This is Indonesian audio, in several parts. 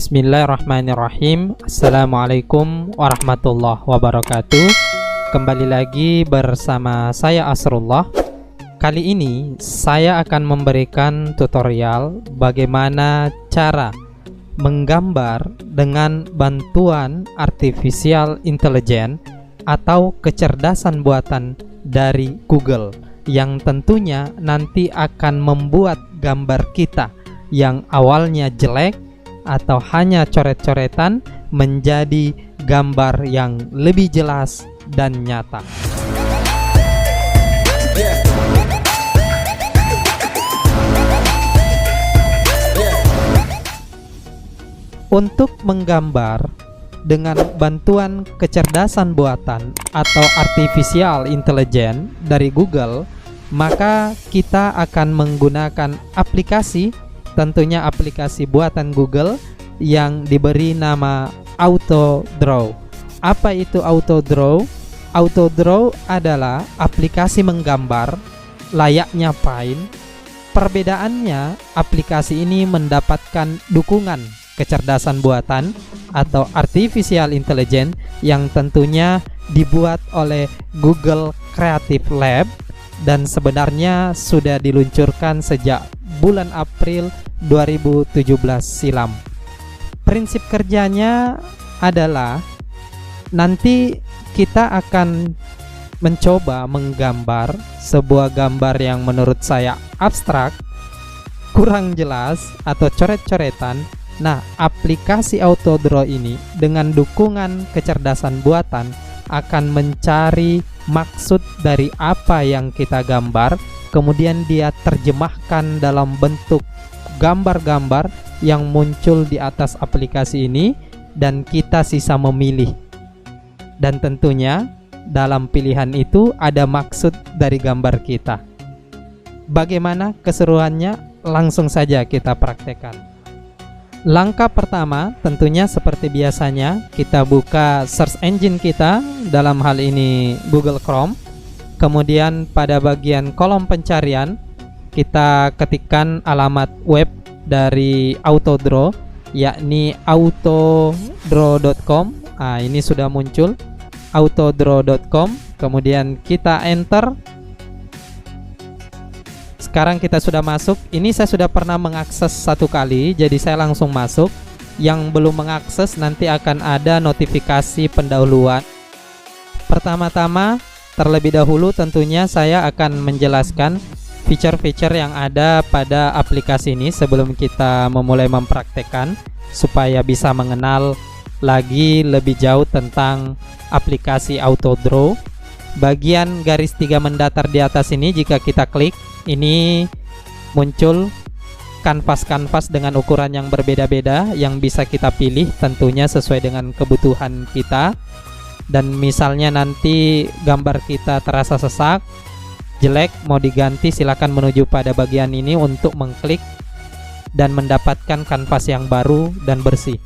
Bismillahirrahmanirrahim. Assalamualaikum warahmatullahi wabarakatuh. Kembali lagi bersama saya Asrullah. Kali ini saya akan memberikan tutorial bagaimana cara menggambar dengan bantuan artificial intelligence atau kecerdasan buatan dari Google, yang tentunya nanti akan membuat gambar kita yang awalnya jelek atau hanya coret-coretan menjadi gambar yang lebih jelas dan nyata. Untuk menggambar dengan bantuan kecerdasan buatan atau artificial intelligence dari Google, maka kita akan menggunakan aplikasi, tentunya aplikasi buatan Google yang diberi nama AutoDraw. Apa itu AutoDraw? AutoDraw adalah aplikasi menggambar layaknya Paint. Perbedaannya, aplikasi ini mendapatkan dukungan kecerdasan buatan atau artificial intelligence yang tentunya dibuat oleh Google Creative Lab dan sebenarnya sudah diluncurkan sejak bulan April 2017 silam. Prinsip kerjanya adalah nanti kita akan mencoba menggambar sebuah gambar yang menurut saya abstrak, kurang jelas atau coret-coretan. Nah, aplikasi AutoDraw ini dengan dukungan kecerdasan buatan akan mencari maksud dari apa yang kita gambar, kemudian dia terjemahkan dalam bentuk gambar-gambar yang muncul di atas aplikasi ini, dan kita sisa memilih. Dan tentunya dalam pilihan itu ada maksud dari gambar kita. Bagaimana keseruannya? Langsung saja kita praktekkan. Langkah pertama tentunya seperti biasanya, kita buka search engine kita, dalam hal ini Google Chrome. Kemudian pada bagian kolom pencarian kita ketikkan alamat web dari AutoDraw, yakni autodraw.com. Nah, ini sudah muncul autodraw.com. Kemudian kita enter. Sekarang kita sudah masuk. Ini saya sudah pernah mengakses satu kali, jadi saya langsung masuk. Yang belum mengakses nanti akan ada notifikasi pendahuluan. Pertama-tama, terlebih dahulu tentunya saya akan menjelaskan feature-feature yang ada pada aplikasi ini sebelum kita memulai mempraktekkan, supaya bisa mengenal lagi lebih jauh tentang aplikasi AutoDraw. Bagian garis 3 mendatar di atas ini, jika kita klik, ini muncul kanvas-kanvas dengan ukuran yang berbeda-beda yang bisa kita pilih tentunya sesuai dengan kebutuhan kita. Dan misalnya nanti gambar kita terasa sesak, jelek, mau diganti, silakan menuju pada bagian ini untuk mengklik dan mendapatkan kanvas yang baru dan bersih.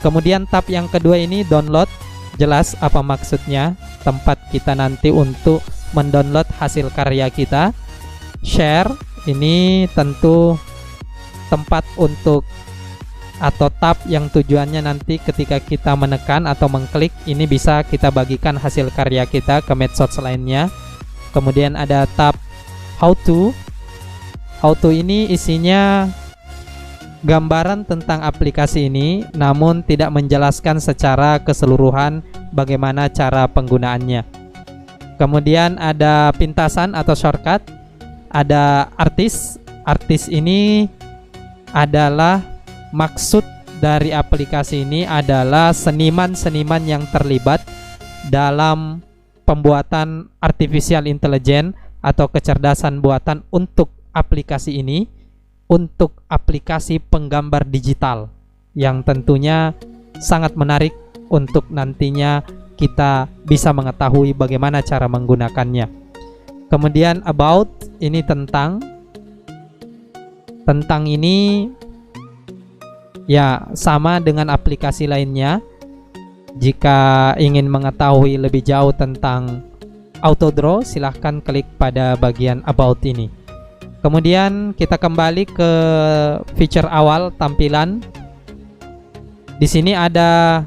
Kemudian tab yang kedua ini download, jelas apa maksudnya, tempat kita nanti untuk mendownload hasil karya kita. Share, ini tentu tempat untuk atau tab yang tujuannya nanti ketika kita menekan atau mengklik ini bisa kita bagikan hasil karya kita ke medsos lainnya. Kemudian ada tab how to. How to ini isinya gambaran tentang aplikasi ini, namun tidak menjelaskan secara keseluruhan bagaimana cara penggunaannya. Kemudian ada pintasan atau shortcut. Ada artis. Artis ini adalah maksud dari aplikasi ini adalah seniman-seniman yang terlibat dalam pembuatan artificial intelligence atau kecerdasan buatan untuk aplikasi ini, untuk aplikasi penggambar digital yang tentunya sangat menarik untuk nantinya kita bisa mengetahui bagaimana cara menggunakannya. Kemudian about, ini tentang ini ya sama dengan aplikasi lainnya. Jika ingin mengetahui lebih jauh tentang AutoDraw, silahkan klik pada bagian about ini. Kemudian kita kembali ke feature awal tampilan. Di sini ada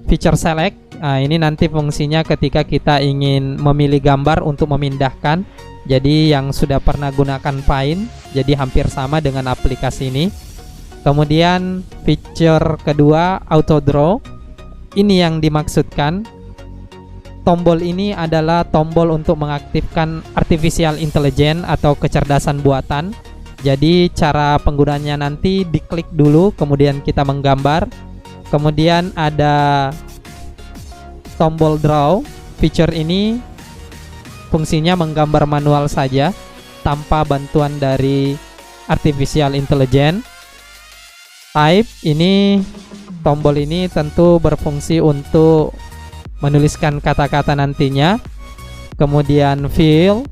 feature select. Nah, ini nanti fungsinya ketika kita ingin memilih gambar untuk memindahkan. Jadi yang sudah pernah gunakan Paint, jadi hampir sama dengan aplikasi ini. Kemudian feature kedua, auto draw. Ini yang dimaksudkan. Tombol ini adalah tombol untuk mengaktifkan artificial intelligence atau kecerdasan buatan. Jadi cara penggunanya nanti diklik dulu, kemudian kita menggambar. Kemudian ada tombol draw. Feature ini fungsinya menggambar manual saja tanpa bantuan dari artificial intelligence. Type ini, tombol ini tentu berfungsi untuk menuliskan kata-kata nantinya. Kemudian fill,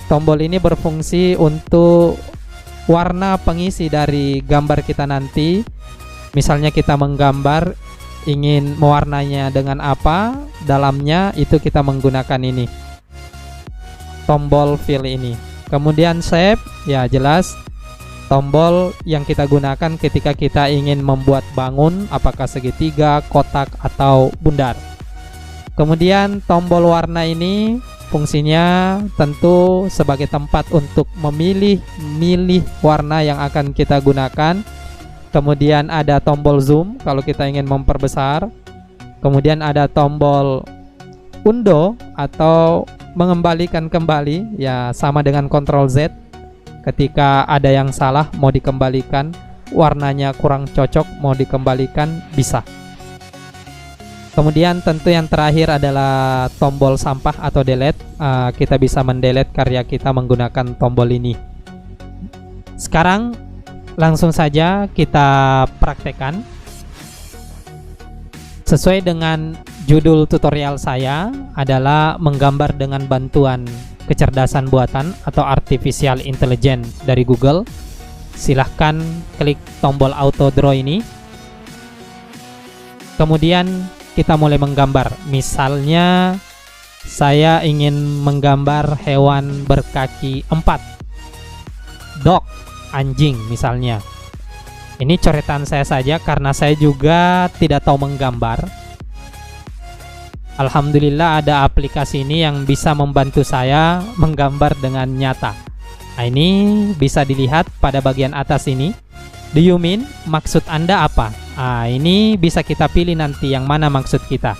tombol ini berfungsi untuk warna pengisi dari gambar kita nanti. Misalnya kita menggambar, ingin mewarnainya dengan apa dalamnya, itu kita menggunakan ini, tombol fill ini. Kemudian shape, ya jelas tombol yang kita gunakan ketika kita ingin membuat bangun, apakah segitiga, kotak, atau bundar. Kemudian tombol warna ini fungsinya tentu sebagai tempat untuk memilih warna yang akan kita gunakan. Kemudian ada tombol zoom kalau kita ingin memperbesar. Kemudian ada tombol undo atau mengembalikan kembali, ya sama dengan Ctrl Z. Ketika ada yang salah mau dikembalikan, warnanya kurang cocok mau dikembalikan, bisa. Kemudian tentu yang terakhir adalah tombol sampah atau delete. Kita bisa mendelete karya kita menggunakan tombol ini. Sekarang langsung saja kita praktekkan. Sesuai dengan judul tutorial saya adalah menggambar dengan bantuan kecerdasan buatan atau artificial intelligence dari Google. Silahkan klik tombol auto draw ini. Kemudian kita mulai menggambar. Misalnya saya ingin menggambar hewan berkaki 4, dog, anjing misalnya. Ini coretan saya saja karena saya juga tidak tahu menggambar. Alhamdulillah ada aplikasi ini yang bisa membantu saya menggambar dengan nyata. Nah, ini bisa dilihat pada bagian atas ini. Do you mean? Maksud Anda apa? Ini bisa kita pilih nanti yang mana maksud kita.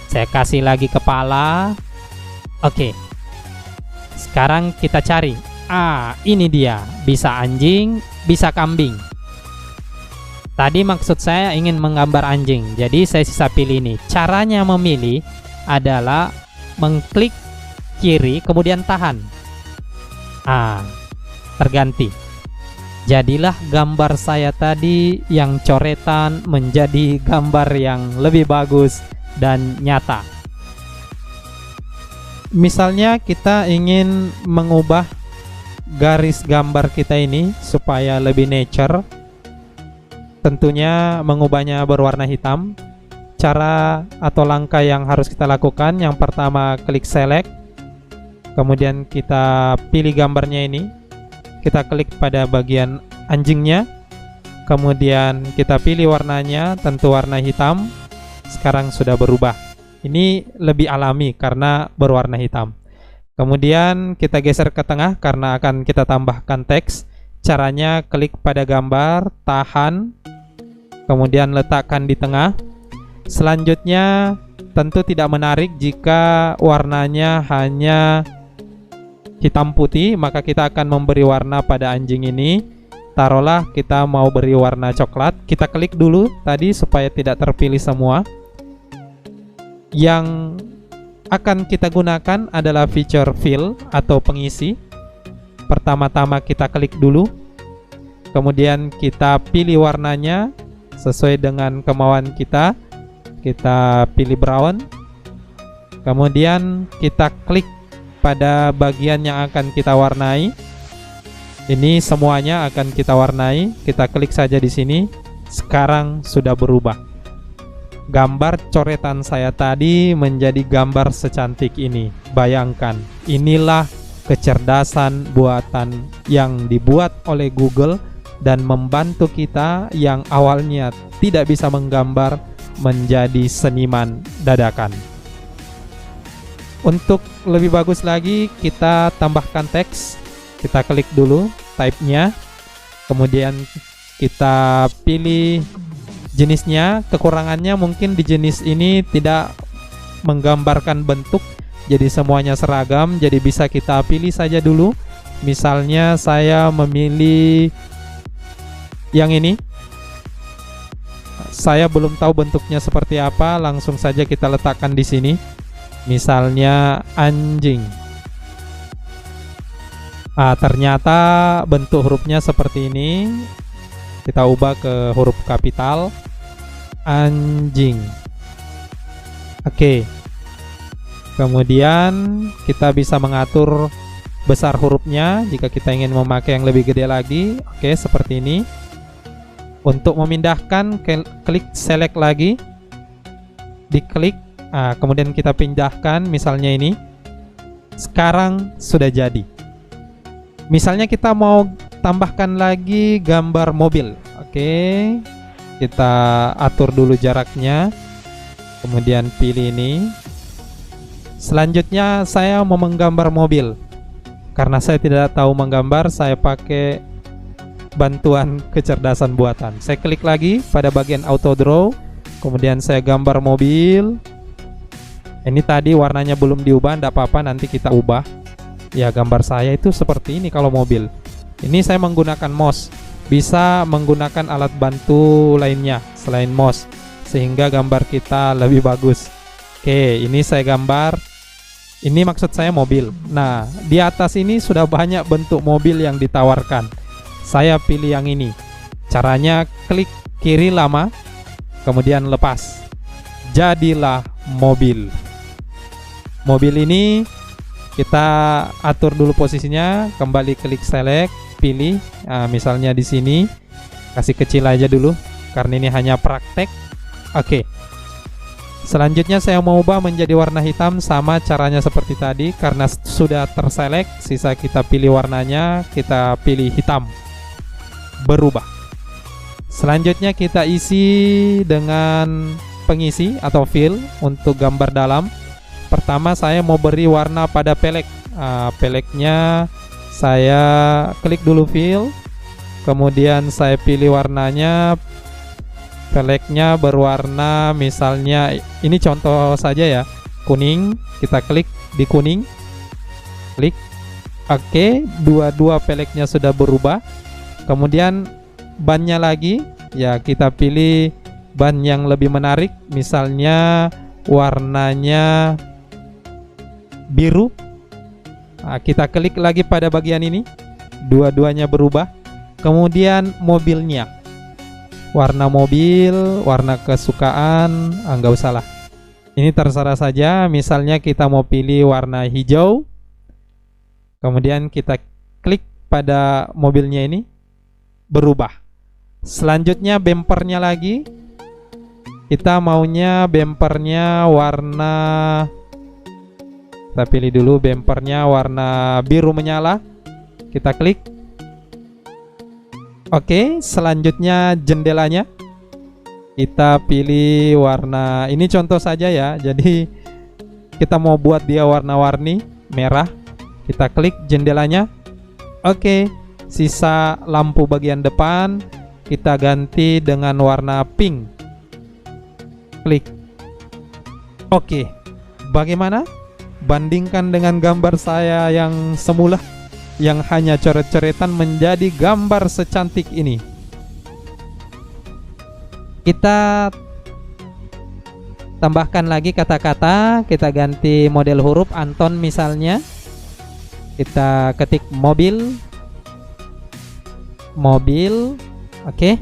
Saya kasih lagi kepala. Oke. Sekarang kita cari. Ini dia. Bisa anjing, bisa kambing. Tadi maksud saya ingin menggambar anjing. Jadi saya sisa pilih ini. Caranya memilih adalah mengklik kiri kemudian tahan. Terganti. Jadilah gambar saya tadi yang coretan menjadi gambar yang lebih bagus dan nyata. Misalnya kita ingin mengubah garis gambar kita ini supaya lebih nature. Tentunya mengubahnya berwarna hitam. Cara atau langkah yang harus kita lakukan, yang pertama klik select. Kemudian kita pilih gambarnya ini. Kita klik pada bagian anjingnya. Kemudian kita pilih warnanya, tentu warna hitam. Sekarang sudah berubah. Ini lebih alami karena berwarna hitam. Kemudian kita geser ke tengah karena akan kita tambahkan teks. Caranya klik pada gambar, tahan, kemudian letakkan di tengah. Selanjutnya tentu tidak menarik jika warnanya hanya hitam putih, maka kita akan memberi warna pada anjing ini. Taruhlah kita mau beri warna coklat. Kita klik dulu tadi supaya tidak terpilih semua. Yang akan kita gunakan adalah feature fill atau pengisi. Pertama-tama kita klik dulu. Kemudian kita pilih warnanya sesuai dengan kemauan kita. Kita pilih brown. Kemudian kita klik pada bagian yang akan kita warnai. Ini semuanya akan kita warnai. Kita klik saja di sini. Sekarang sudah berubah. Gambar coretan saya tadi menjadi gambar secantik ini. Bayangkan, inilah kecerdasan buatan yang dibuat oleh Google dan membantu kita yang awalnya tidak bisa menggambar menjadi seniman dadakan. Untuk lebih bagus lagi, kita tambahkan teks. Kita klik dulu type-nya, kemudian kita pilih jenisnya. Kekurangannya mungkin di jenis ini tidak menggambarkan bentuk, jadi semuanya seragam, jadi bisa kita pilih saja dulu. Misalnya saya memilih yang ini, saya belum tahu bentuknya seperti apa, langsung saja kita letakkan di sini. Misalnya anjing. Ternyata bentuk hurufnya seperti ini. Kita ubah ke huruf kapital, anjing. Oke. Kemudian kita bisa mengatur besar hurufnya jika kita ingin memakai yang lebih gede lagi. Oke, seperti ini. Untuk memindahkan, klik select lagi, diklik, kemudian kita pindahkan. Misalnya ini sekarang sudah jadi. Misalnya kita mau tambahkan lagi gambar mobil. Oke, kita atur dulu jaraknya, kemudian pilih ini. Selanjutnya saya mau menggambar mobil. Karena saya tidak tahu menggambar, saya pakai bantuan kecerdasan buatan. Saya klik lagi pada bagian auto draw, kemudian saya gambar mobil. Ini tadi warnanya belum diubah, tidak apa-apa, nanti kita ubah. Ya, gambar saya itu seperti ini kalau mobil. Ini saya menggunakan mouse. Bisa menggunakan alat bantu lainnya selain mouse, sehingga gambar kita lebih bagus. Oke, ini saya gambar. Ini maksud saya mobil. Nah, di atas ini sudah banyak bentuk mobil yang ditawarkan. Saya pilih yang ini. Caranya klik kiri lama, kemudian lepas. Jadilah mobil. Mobil ini kita atur dulu posisinya, kembali klik select, pilih. Misalnya di sini kasih kecil aja dulu karena ini hanya praktek. Oke. Selanjutnya saya mau ubah menjadi warna hitam, sama caranya seperti tadi. Karena sudah terselect, sisa kita pilih warnanya, kita pilih hitam. Berubah. Selanjutnya kita isi dengan pengisi atau fill untuk gambar dalam. Pertama saya mau beri warna pada pelek. Peleknya saya klik dulu fill, kemudian saya pilih warnanya. Peleknya berwarna, misalnya ini contoh saja ya, kuning. Kita klik di kuning, klik oke. Dua peleknya sudah berubah. Kemudian bannya lagi, ya kita pilih ban yang lebih menarik, misalnya warnanya biru. Kita klik lagi pada bagian ini, dua-duanya berubah. Kemudian mobilnya, warna mobil, warna kesukaan, nggak usah lah. Ini terserah saja. Misalnya kita mau pilih warna hijau, kemudian kita klik pada mobilnya ini, berubah. Selanjutnya bempernya lagi, kita maunya bempernya warna, kita pilih dulu bempernya warna biru menyala. Kita klik. Oke, selanjutnya jendelanya kita pilih warna, ini contoh saja ya, jadi kita mau buat dia warna-warni merah. Kita klik jendelanya. Oke, sisa lampu bagian depan kita ganti dengan warna pink. Klik. Oke, bagaimana? Bandingkan dengan gambar saya yang semula, yang hanya coret-coretan menjadi gambar secantik ini. Kita tambahkan lagi kata-kata, kita ganti model huruf Anton misalnya. Kita ketik mobil. Mobil. Oke.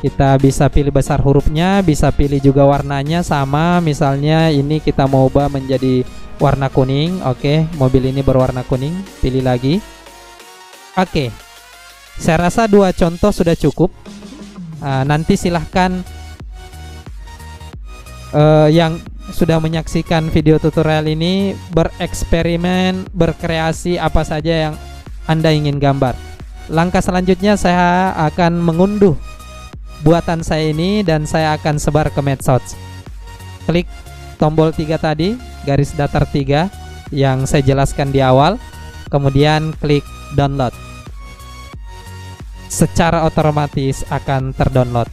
Kita bisa pilih besar hurufnya, bisa pilih juga warnanya sama. Misalnya ini kita mau ubah menjadi warna kuning. Oke, mobil ini berwarna kuning. Pilih lagi. Oke, saya rasa 2 contoh sudah cukup. Nanti silahkan yang sudah menyaksikan video tutorial ini bereksperimen, berkreasi apa saja yang Anda ingin gambar. langkah selanjutnya saya akan mengunduh buatan saya ini dan saya akan sebar ke medsos. Klik tombol 3 tadi, garis datar 3 yang saya jelaskan di awal, kemudian klik download. Secara otomatis akan terdownload.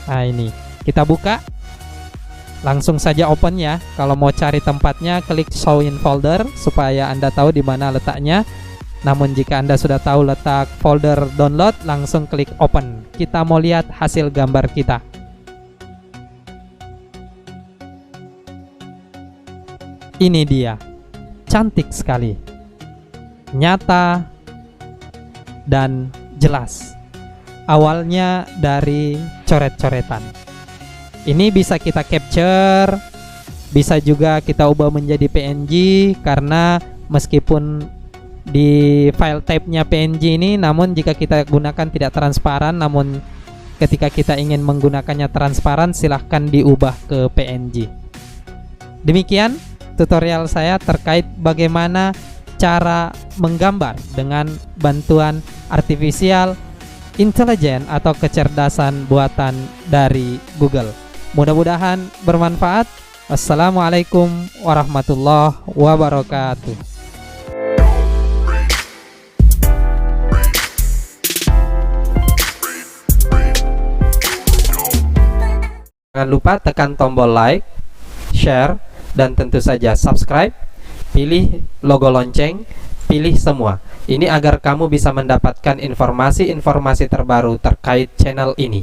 Nah, ini kita buka, langsung saja open ya. Kalau mau cari tempatnya, klik show in folder supaya Anda tahu di mana letaknya. Namun jika Anda sudah tahu letak folder download, langsung klik open. Kita mau lihat hasil gambar kita. Ini dia, cantik sekali, nyata dan jelas. Awalnya dari coret-coretan. Ini bisa kita capture, bisa juga kita ubah menjadi PNG, karena meskipun di file type-nya PNG ini, namun jika kita gunakan tidak transparan, namun ketika kita ingin menggunakannya transparan, silahkan diubah ke PNG. Demikian tutorial saya terkait bagaimana cara menggambar dengan bantuan artificial intelligence atau kecerdasan buatan dari Google. Mudah-mudahan bermanfaat. Wassalamualaikum warahmatullahi wabarakatuh. Jangan lupa tekan tombol like, share, dan tentu saja subscribe. Pilih logo lonceng, pilih semua. Ini agar kamu bisa mendapatkan informasi-informasi terbaru terkait channel ini.